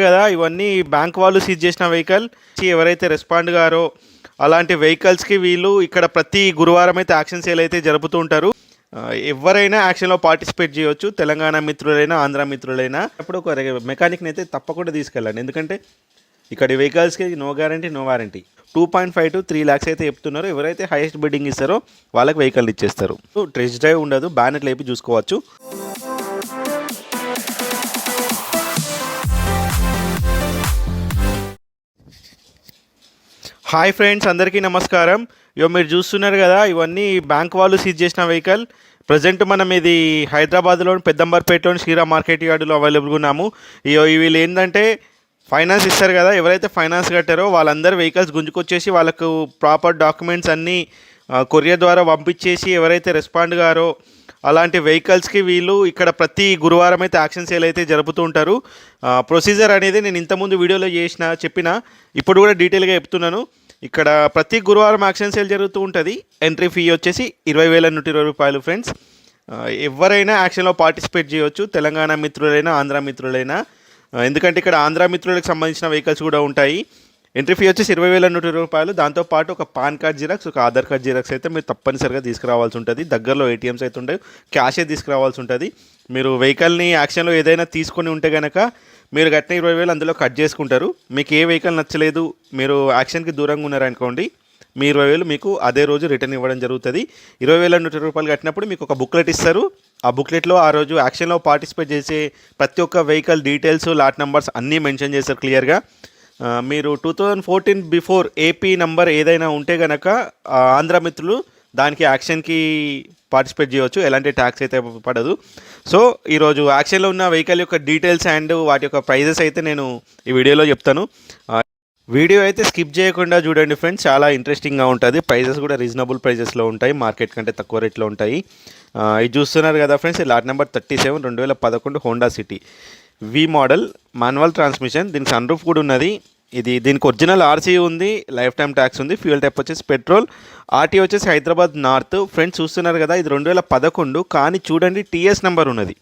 కదా ఇవన్నీ బ్యాంక్ వాళ్ళు సీజ్ చేసిన వెహికల్. ఎవరైతే రెస్పాండ్ గారో అలాంటి వెహికల్స్కి వీళ్ళు ఇక్కడ ప్రతి గురువారం అయితే యాక్షన్ సేల్ అయితే జరుపుతూ ఉంటారు. ఎవరైనా యాక్షన్లో పార్టిసిపేట్ చేయవచ్చు, తెలంగాణ మిత్రులైనా ఆంధ్ర మిత్రులైనా. అప్పుడు ఒక మెకానిక్ని అయితే తప్పకుండా తీసుకెళ్ళండి, ఎందుకంటే ఇక్కడ వెహికల్స్కి no guarantee no warranty. 2.5 to 3 lakhs అయితే చెప్తున్నారు. ఎవరైతే హైయెస్ట్ బిడ్డింగ్ ఇస్తారో వాళ్ళకి వెహికల్ ఇచ్చేస్తారు. టెస్ట్ డ్రైవ్ ఉండదు, బ్యానెట్ లేపి చూసుకోవచ్చు. హాయ్ ఫ్రెండ్స్, అందరికీ నమస్కారం. మీరు చూస్తున్నారు కదా ఇవన్నీ బ్యాంక్ వాళ్ళు సీజ్ చేసిన వెహికల్. ప్రజెంట్ మనం ఇది హైదరాబాద్లోని పెద్దంబర్పేటలోని శ్రీరామ్ మార్కెట్ యార్డులో అవైలబుల్గా ఉన్నాము. వీళ్ళు ఏంటంటే ఫైనాన్స్ ఇస్తారు కదా, ఎవరైతే ఫైనాన్స్ కట్టారో వాళ్ళందరూ వెహికల్స్ గుంజుకొచ్చేసి వాళ్ళకు ప్రాపర్ డాక్యుమెంట్స్ అన్నీ కొరియర్ ద్వారా పంపించేసి ఎవరైతే రెస్పాండ్ గారో అలాంటి వెహికల్స్కి వీళ్ళు ఇక్కడ ప్రతి గురువారం అయితే యాక్షన్ సేల్ అయితే జరుపుతూ ఉంటారు. ప్రొసీజర్ అనేది నేను ఇంతకుముందు వీడియోలో చెప్పిన ఇప్పుడు కూడా డీటెయిల్గా చెప్తున్నాను. ఇక్కడ ప్రతి గురువారం యాక్షన్ సేల్ జరుగుతూ ఉంటుంది. ఎంట్రీ ఫీ వచ్చేసి 20,120 రూపాయలు ఫ్రెండ్స్. ఎవరైనా యాక్షన్లో పార్టిసిపేట్ చేయవచ్చు, తెలంగాణ మిత్రులైనా ఆంధ్ర మిత్రులైనా. ఎందుకంటే ఇక్కడ ఆంధ్ర మిత్రులకు సంబంధించిన వెహికల్స్ కూడా ఉంటాయి. ఎంట్రీ ఫీ వచ్చేసి 20,120 రూపాయలు. దాంతోపాటు ఒక పాన్ కార్డ్ జిరాక్స్, ఒక ఆధార్ కార్డ్ జిరాక్స్ అయితే మీరు తప్పనిసరిగా తీసుకురావాల్సి ఉంటుంది. దగ్గరలో ఏటీఎంస్ అయితే ఉంటాయి, క్యాషే తీసుకురావాల్సి ఉంటుంది. మీరు వెహికల్ని యాక్షన్లో ఏదైనా తీసుకొని ఉంటే కనుక మీరు కట్టిన 20,000 అందులో కట్ చేసుకుంటారు. మీకు ఏ వెహికల్ నచ్చలేదు, మీరు యాక్షన్కి దూరంగా ఉన్నారనుకోండి, మీ 20,000 మీకు అదే రోజు రిటర్న్ ఇవ్వడం జరుగుతుంది. 20,120 రూపాయలు కట్టినప్పుడు మీకు ఒక బుక్లెట్ ఇస్తారు. ఆ బుక్లెట్లో ఆ రోజు యాక్షన్లో పార్టిసిపేట్ చేసే ప్రతి ఒక్క వెహికల్ డీటెయిల్స్, లాట్ నెంబర్స్ అన్నీ మెన్షన్ చేస్తారు క్లియర్గా. మీరు 2014 బిఫోర్ ఏపీ నంబర్ ఏదైనా ఉంటే కనుక ఆంధ్ర మిత్రులు దానికి యాక్షన్కి పార్టిసిపేట్ చేయవచ్చు, ఎలాంటి ట్యాక్స్ అయితే పడదు. సో ఈరోజు యాక్షన్లో ఉన్న వెహికల్ యొక్క డీటెయిల్స్ అండ్ వాటి యొక్క ప్రైజెస్ అయితే నేను ఈ వీడియోలో చెప్తాను. వీడియో అయితే స్కిప్ చేయకుండా చూడండి ఫ్రెండ్స్, చాలా ఇంట్రెస్టింగ్గా ఉంటుంది. ప్రైజెస్ కూడా రీజనబుల్ ప్రైజెస్లో ఉంటాయి, మార్కెట్ కంటే తక్కువ రేట్లో ఉంటాయి. ఇది చూస్తున్నారు కదా friends, lot number 37 2011 Honda City V model, manual transmission. దీనికి సన్ రూఫ్ కూడా ఉన్నది. దీనికి ఒరిజినల్ ఆర్సీ ఉంది, లైఫ్ టైం ట్యాక్స్ ఉంది. ఫ్యూయల్ టైప్ వచ్చేసి పెట్రోల్. ఆర్టీ వచ్చేసి హైదరాబాద్ నార్త్. ఫ్రెండ్స్ చూస్తున్నారు కదా, ఇది 2011 కానీ చూడండి టీఎస్ నెంబర్ ఉన్నది.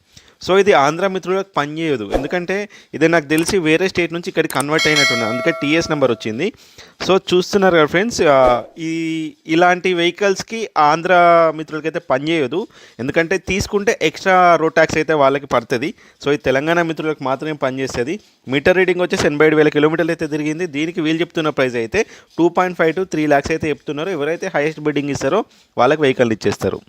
సో ఇది ఆంధ్ర మిత్రులకు పనిచేయదు, ఎందుకంటే ఇది నాకు తెలిసి వేరే స్టేట్ నుంచి ఇక్కడికి కన్వర్ట్ అయినట్టున్నది, అందుకే టీఎస్ నెంబర్ వచ్చింది. సో చూస్తున్నారు కదా ఫ్రెండ్స్, ఇలాంటి వెహికల్స్కి ఆంధ్ర మిత్రులకైతే పనిచేయదు, ఎందుకంటే తీసుకుంటే ఎక్స్ట్రా రోడ్ ట్యాక్స్ అయితే వాళ్ళకి పడుతుంది. సో ఇది తెలంగాణ మిత్రులకు మాత్రమే పనిచేస్తుంది. మీటర్ రీడింగ్ వచ్చేసి 87,000 కిలోమీటర్లు అయితే తిరిగింది. దీనికి వీళ్ళు చెప్తున్న ప్రైస్ అయితే 2.5 to 3 lakhs అయితే చెప్తున్నారు. ఎవరైతే హైయెస్ట్ బిడ్డింగ్ ఇస్తారో వాళ్ళకి వెహికల్ ఇచ్చేస్తారు.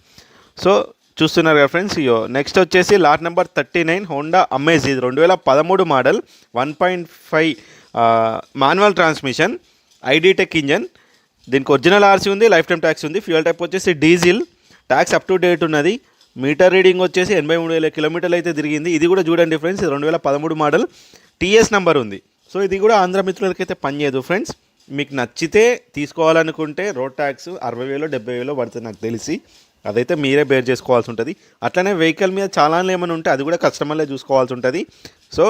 సో చూస్తున్నారు కదా ఫ్రెండ్స్. నెక్స్ట్ వచ్చేసి లాట్ నెంబర్ 39 హోండా అమేజ్. ఇది 2013 model, 1.5 manual transmission, ID tech engine. దీనికి ఒరిజినల్ ఆర్సీ ఉంది, లైఫ్ టైం ట్యాక్స్ ఉంది. ఫ్యూయల్ టైప్ వచ్చేసి diesel, tax up to date ఉన్నది. మీటర్ రీడింగ్ వచ్చేసి 83,000 కిలోమీటర్లు అయితే తిరిగింది. ఇది కూడా చూడండి ఫ్రెండ్స్, 2013 మోడల్, టీఎస్ నెంబర్ ఉంది. సో ఇది కూడా ఆంధ్ర మిత్రులకైతే పనిచేయదు ఫ్రెండ్స్. మీకు నచ్చితే తీసుకోవాలనుకుంటే రోడ్ ట్యాక్స్ 60,000 70,000 పడుతుంది నాకు తెలిసి, అదైతే మీరే బేర్ చేసుకోవాల్సి ఉంటుంది. అట్లనే వెహికల్ మీద చాలానే ఏమైనా ఉంటే అది కూడా కస్టమర్లే చూసుకోవాల్సి ఉంటుంది. సో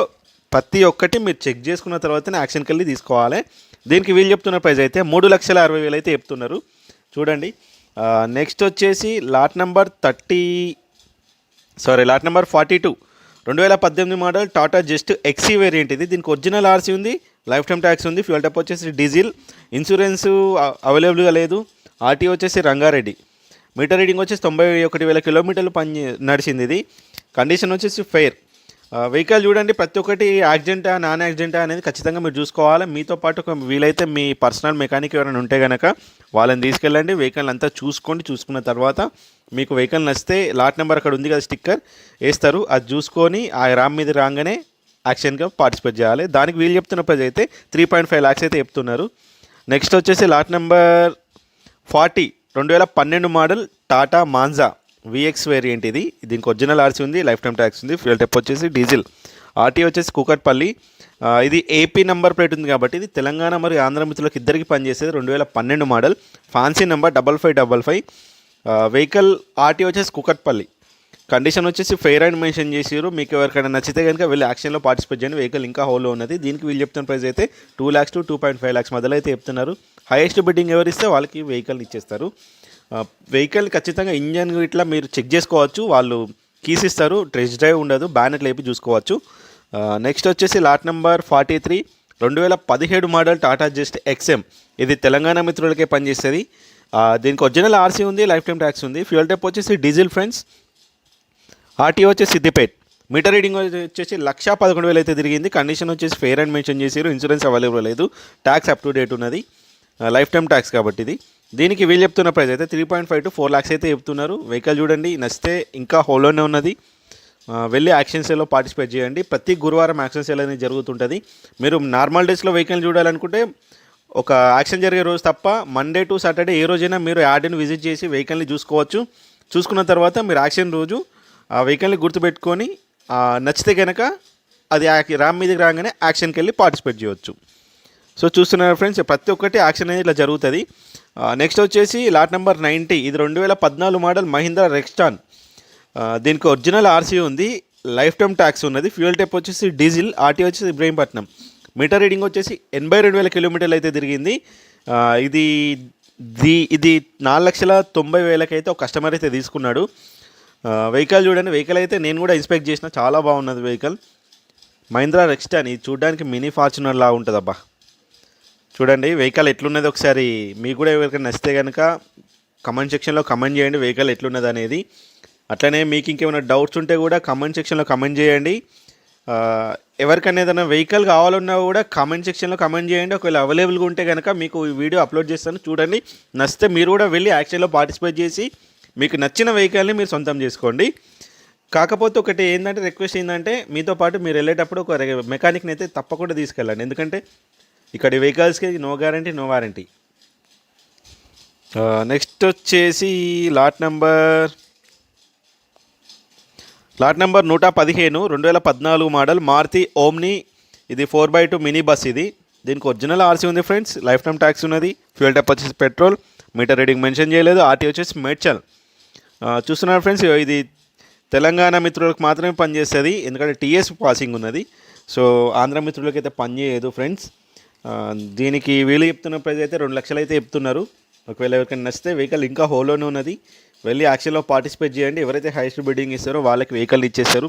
ప్రతి ఒక్కటి మీరు చెక్ చేసుకున్న తర్వాతనే యాక్షన్కి వెళ్ళి తీసుకోవాలి. దీనికి వీళ్ళు చెప్తున్న ప్రైస్ అయితే 3,60,000 అయితే చెప్తున్నారు. చూడండి. నెక్స్ట్ వచ్చేసి lot number 42 2018 model Tata Zest XE variant. ఇది దీనికి ఒరిజినల్ ఆర్సీ ఉంది, లైఫ్ టైం ట్యాక్స్ ఉంది. ఫ్యూయల్ టైప్ వచ్చేసి డీజిల్, ఇన్సూరెన్స్ అవైలబుల్గా లేదు. ఆర్టీ వచ్చేసి రంగారెడ్డి. మీటర్ రీడింగ్ వచ్చేసి 91,000 కిలోమీటర్లు నడిచింది. ఇది కండిషన్ వచ్చేసి ఫెయిర్. వెహికల్ చూడండి, ప్రతి ఒక్కటి యాక్సిడెంటా నాన్ యాక్సిడెంటా అనేది ఖచ్చితంగా మీరు చూసుకోవాలి. మీతో పాటు వీలైతే మీ పర్సనల్ మెకానిక్ ఎవరైనా ఉంటే కనుక వాళ్ళని తీసుకెళ్ళండి. వెహికల్ అంతా చూసుకున్న తర్వాత మీకు వెహికల్ నచ్చితే లాట్ నెంబర్ అక్కడ ఉంది కదా స్టిక్కర్ వేస్తారు, అది చూసుకొని ఆ ర్యామ్ మీద రాగానే యాక్షన్గా పార్టిసిపేట్ చేయాలి. దానికి వీళ్ళు చెప్తున్న ప్రైస్ అయితే 3.5 lakhs అయితే చెప్తున్నారు. నెక్స్ట్ వచ్చేసి lot number 40 2012 model Tata manja vx variant. ఇది దీనికి ఒరిజినల్ ఆర్సీ ఉంది, లైఫ్ టైం ట్యాక్స్ ఉంది. ఫ్యూయల్ టైప్ వచ్చేసి డీజిల్. ఆర్టీ వచ్చేసి కూకట్పల్లి. ఇది ఏపీ నెంబర్ ప్లేట్ ఉంది కాబట్టి ఇది తెలంగాణ మరియు ఆంధ్ర మిత్రులకు ఇద్దరికి పనిచేసేది. 2012 model, fancy number 5555. Vehicle RT వచ్చేసి కూకట్పల్లి. కండిషన్ వచ్చేసి ఫెయిర్ అండ్ మెన్షన్ చేసారు. మీకు ఎవరికైనా నచ్చితే కనుక వెళ్ళి యాక్షన్లో పార్టిసిపేట్ చేయండి. వెహికల్ ఇంకా హోల్లో ఉన్నది. దీనికి వీళ్ళు చెప్తున్న ప్రైస్ అయితే 2 lakhs to 2.5 lakhs మధ్యలో అయితే చెప్తున్నారు. హైయెస్ట్ బిడ్డింగ్ ఎవరిస్తే వాళ్ళకి వెహికల్ ఇచ్చేస్తారు. వెహికల్ ఖచ్చితంగా ఇంజన్ ఇట్లా మీరు చెక్ చేసుకోవచ్చు, వాళ్ళు కీస్ ఇస్తారు. టెస్ట్ డ్రైవ్ ఉండదు, బ్యానెట్ లేపి చూసుకోవచ్చు. నెక్స్ట్ వచ్చేసి lot number 43 2017 model Tata just XM. ఇది తెలంగాణ మిత్రులకే పనిచేస్తుంది. దీనికి ఒరిజినల్ ఆర్సీ ఉంది, లైఫ్ టైం ట్యాక్స్ ఉంది. ఫ్యూయల్ టైప్ వచ్చేసి డీజిల్ ఫ్రెండ్స్. ఆర్టీఓ వచ్చేసి సిద్దిపేట్. మీటర్ రీడింగ్ వచ్చేసి 1,11,000 అయితే తిరిగింది. కండిషన్ వచ్చేసి ఫెయిర్ అండ్ మెన్షన్ చేసారు. ఇన్సూరెన్స్ అవైలబుల్ లేదు, ట్యాక్స్ అప్ టు డేట్ ఉన్నది, లైఫ్ టైం ట్యాక్స్ కాబట్టి ఇది. దీనికి వీళ్ళు చెప్తున్న ప్రైస్ అయితే 3.5 to 4 lakhs అయితే చెప్తున్నారు. వెహికల్ చూడండి, నచ్చితే ఇంకా హోల్లోనే ఉన్నది. వెళ్ళి యాక్షన్ సేల్లో పార్టిసిపేట్ చేయండి. ప్రతి గురువారం యాక్షన్ సేల్ అనేది జరుగుతుంటుంది. మీరు నార్మల్ డేస్లో వెహికల్ చూడాలనుకుంటే ఒక యాక్షన్ జరిగే రోజు తప్ప మండే టు సాటర్డే ఏ రోజైనా మీరు యాడ్ని విజిట్ చేసి వెహికల్ని చూసుకోవచ్చు. చూసుకున్న తర్వాత మీరు యాక్షన్ రోజు ఆ వెహికల్ని గుర్తుపెట్టుకొని నచ్చితే కనుక అది ర్యామ్ మీదకి రాగానే యాక్షన్కి వెళ్ళి పార్టిసిపేట్ చేయవచ్చు. సో చూస్తున్నారు ఫ్రెండ్స్, ప్రతి ఒక్కటి యాక్షన్ అనేది ఇట్లా జరుగుతుంది. నెక్స్ట్ వచ్చేసి లాట్ నెంబర్ 90. ఇది 2014 మోడల్ మహీంద్రా రెక్స్టాన్. దీనికి ఒరిజినల్ ఆర్సీ ఉంది, లైఫ్ టైం ట్యాక్స్ ఉన్నది. ఫ్యూయల్ టైప్ వచ్చేసి డీజిల్. ఆర్టీ వచ్చేసి ఇబ్రహీంపట్నం. మీటర్ రీడింగ్ వచ్చేసి 82,000 కిలోమీటర్లు అయితే తిరిగింది. ఇది 4,90,000 అయితే ఒక కస్టమర్ అయితే తీసుకున్నాడు. వెహికల్ చూడండి, వెహికల్ అయితే నేను కూడా ఇన్స్పెక్ట్ చేసిన, చాలా బాగున్నది వెహికల్. మహీంద్రా రెక్స్టాన్. ఇది చూడడానికి మినీ ఫార్చునర్ లా ఉంటుంది. అబ్బా చూడండి వెహికల్ ఎట్లున్నది. ఒకసారి మీకు కూడా ఎవరికైనా నచ్చితే కనుక కమెంట్ సెక్షన్లో కమెంట్ చేయండి వెహికల్ ఎట్లున్నది అనేది. అట్లనే మీకు ఇంకేమైనా డౌట్స్ ఉంటే కూడా కమెంట్ సెక్షన్లో కమెంట్ చేయండి. ఎవరికైనా ఏదైనా వెహికల్ కావాలన్నా కూడా కామెంట్ సెక్షన్లో కమెంట్ చేయండి. ఒకవేళ అవైలబుల్గా ఉంటే కనుక మీకు ఈ వీడియో అప్లోడ్ చేస్తాను, చూడండి. నచ్చితే మీరు కూడా వెళ్ళి యాక్షన్లో పార్టిసిపేట్ చేసి మీకు నచ్చిన వెహికల్ని మీరు సొంతం చేసుకోండి. కాకపోతే ఒకటి ఏంటంటే రిక్వెస్ట్ ఏంటంటే మీతో పాటు మీరు వెళ్ళేటప్పుడు ఒక మెకానిక్ని అయితే తప్పకుండా తీసుకెళ్ళండి. ఎందుకంటే ఇక్కడ వెహికల్స్కి no guarantee, no warranty. Next వచ్చేసి lot number 115 2014 model Maruti Omni. ఇది 4x2 మినీ బస్. ఇది దీనికి ఒరిజినల్ ఆర్సీ ఉంది ఫ్రెండ్స్, లైఫ్ టైం ట్యాక్స్ ఉన్నది. ఫ్యూయల్ టైప్ వచ్చేసి పెట్రోల్. మీటర్ రీడింగ్ మెన్షన్ చేయలేదు. ఆర్టీ వచ్చేసి మేడ్చల్. చూస్తున్నారు ఫ్రెండ్స్, ఇది తెలంగాణ మిత్రులకు మాత్రమే పనిచేస్తుంది, ఎందుకంటే టీఎస్ పాసింగ్ ఉన్నది. సో ఆంధ్ర మిత్రులకి అయితే పనిచేయదు ఫ్రెండ్స్. దీనికి వీళ్ళు చెప్తున్న ప్రైస్ అయితే 2 లక్షలు అయితే చెప్తున్నారు. ఒకవేళ ఎవరికైనా నచ్చితే వెహికల్ ఇంకా హోల్లోనే ఉన్నది, వెళ్ళి యాక్షన్లో పార్టిసిపేట్ చేయండి. ఎవరైతే హైయెస్ట్ బిడ్డింగ్ ఇస్తారో వాళ్ళకి వెహికల్ ఇచ్చేస్తారు.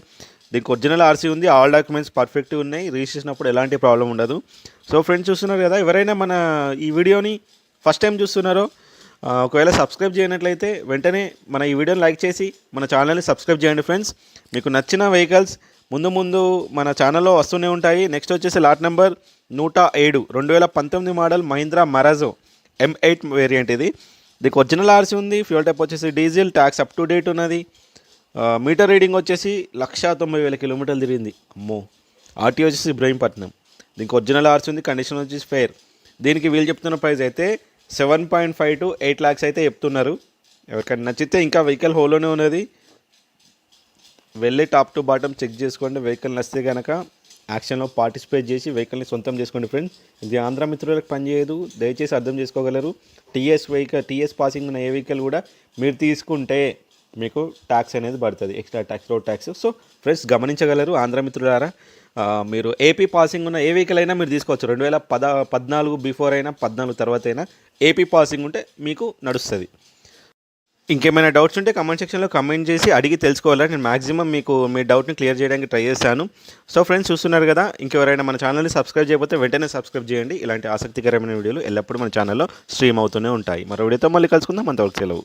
దీనికి ఒరిజినల్ ఆర్సీ ఉంది, ఆల్ డాక్యుమెంట్స్ పర్ఫెక్ట్గా ఉన్నాయి. రిజిస్ట్రేషన్ అప్పుడు ఎలాంటి ప్రాబ్లం ఉండదు. సో ఫ్రెండ్స్ చూస్తున్నారు కదా, ఎవరైనా మన ఈ వీడియోని ఫస్ట్ టైం చూస్తున్నారో ఒకవేళ సబ్స్క్రైబ్ చేయనట్లయితే వెంటనే మన ఈ వీడియోని లైక్ చేసి మన ఛానల్ని సబ్స్క్రైబ్ చేయండి ఫ్రెండ్స్. మీకు నచ్చిన వెహికల్స్ ముందు మన ఛానల్లో వస్తూనే ఉంటాయి. నెక్స్ట్ వచ్చేసి lot number 107 2019 model Mahindra Marazzo M8 variant. ఇది దీనికి ఒరిజినల్ ఆర్సీ ఉంది. ఫ్యూయల్ టైప్ వచ్చేసి diesel. Tax up to date ఉన్నది. మీటర్ రీడింగ్ వచ్చేసి 1,90,000 కిలోమీటర్లు తిరిగింది. అమ్మో. ఆర్టీ వచ్చేసి ఇబ్రహీంపట్నం. దీనికి ఒరిజినల్ ఆర్సీ ఉంది, కండిషన్ వచ్చేసి ఫెయిర్. దీనికి వీళ్ళు చెప్తున్న ప్రైస్ అయితే 7.5 to 8 lakhs అయితే చెప్తున్నారు. ఎవరికైనా నచ్చితే ఇంకా వెహికల్ హోల్లోనే ఉన్నది, వెళ్ళి టాప్ టు బాటమ్ చెక్ చేసుకోండి. వెహికల్ నచ్చితే కనుక యాక్షన్లో పార్టిసిపేట్ చేసి వెహికల్ని సొంతం చేసుకోండి ఫ్రెండ్స్. ఇది ఆంధ్ర మిత్రులకు పనిచేయదు, దయచేసి అర్థం చేసుకోగలరు. టీఎస్ పాసింగ్ ఉన్న ఏ వెహికల్ కూడా మీరు తీసుకుంటే మీకు ట్యాక్స్ అనేది పడుతుంది, extra tax, road tax. So friends గమనించగలరు ఆంధ్ర మిత్రులారా. మీరు ఏపీ పాసింగ్ ఉన్న ఏ వెహికల్ అయినా మీరు తీసుకోవచ్చు. 2014 బిఫోర్ అయినా 14 తర్వాత అయినా ఏపీ పాసింగ్ ఉంటే మీకు నడుస్తుంది. ఇంకేమైనా డౌట్స్ ఉంటే కమెంట్ సెక్షన్లో కమెంట్ చేసి అడిగి తెలుసుకోవాలని నేను మ్యాక్సిమం మీకు మీ డౌట్ని క్లియర్ చేయడానికి ట్రై చేస్తాను. సో ఫ్రెండ్స్ చూస్తున్నారు కదా, ఇంకెవరైనా మన ఛానల్ని సబ్స్క్రైబ్ చేయకపోతే వెంటనే సబ్స్క్రైబ్ చేయండి. ఇలాంటి ఆసక్తికరమైన వీడియోలు ఎల్లప్పుడూ మన ఛానల్లో స్ట్రీమ్ అవుతూనే ఉంటాయి. మరో వీడియోతో మళ్ళీ కలుసుకుందాం. అంతవరకు సెలవు.